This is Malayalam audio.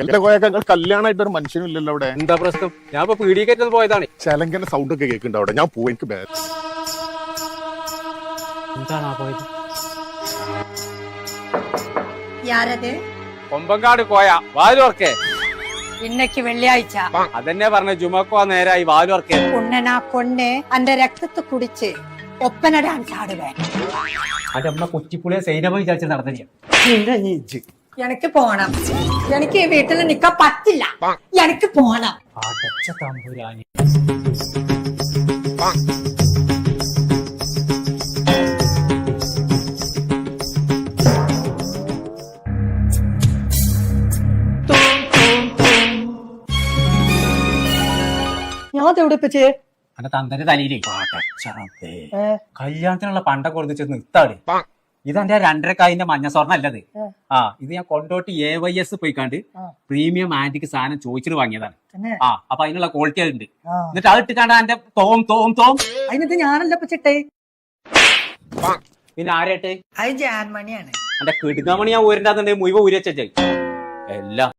എന്റെ കോയക്ക കല്യാണമായിട്ട് ഒരു മനുഷ്യനും ഇല്ലല്ലോ അവിടെ. എന്താ പ്രശ്നം? ഞാൻ ഇപ്പൊ പീഡിയക്കേറ്റത് പോയതാണ്. ചെലങ്കന്റെ സൗണ്ട് ഒക്കെ കേൾക്കുന്നുണ്ട് അവിടെ. ഞാൻ പോയി, എനിക്ക് എന്താണ് പോയത്? யாரது? കൊമ്പങ്കാട് കോയ വാലുവർക്കേ. இன்னைக்கு வெள்ளியாഴ്ച. അതെന്നെ പറഞ്ഞ ജുമക്കോ നേരായി വാലുവർക്കേ. உன்னை நான் கொன்னு அந்த ரத்தத்தை குடிச்சு ஒப்பனை டான்ஸ் ஆடுவேன். അന്റെ അമ്മ കൊച്ചിപ്പുളിയെ സൈനമ വിചാരിച്ച് നടന്നില്ല. எனக்கு போகണം. எனக்கு ഈ വീട്ടിൽ നിൽക്കാൻ പറ്റില്ല. എനിക്ക് പോകണം. അടച്ച തമ്പുരാനി. ഞാൻ തെവിടിപ്പിച്ച് അന്റെ തന്തന്റെ തലയിലേ കല്യാണത്തിനുള്ള പണ്ടൊക്കെ കൊടുത്ത് നിർത്താട്. ഇതെന്റെ 2.5 മഞ്ഞ സ്വർണ്ണം അല്ലത്. ഇത് ഞാൻ കൊണ്ടോട്ട് AYS പോയിക്കാണ്ട് പ്രീമിയം ആന്റിക്ക് സാധനം ചോദിച്ചിട്ട് വാങ്ങിയതാണ്. അപ്പൊ അതിനുള്ള ക്വാളിറ്റി ഉണ്ട്. എന്നിട്ട് അത് ഇട്ടിക്കാണ്ട് എന്റെ തോം അതിനകത്ത് ഞാനല്ല പച്ചിട്ടേ. പിന്നെ ആരായിട്ട് അത് ജാൻമണിയാണ്. എന്റെ കിടുങ്ങാമണി ഞാൻ ഊരണ്ടാന്നുണ്ടെങ്കിൽ മുഴുവൻ ഊരി വെച്ചായി എല്ലാം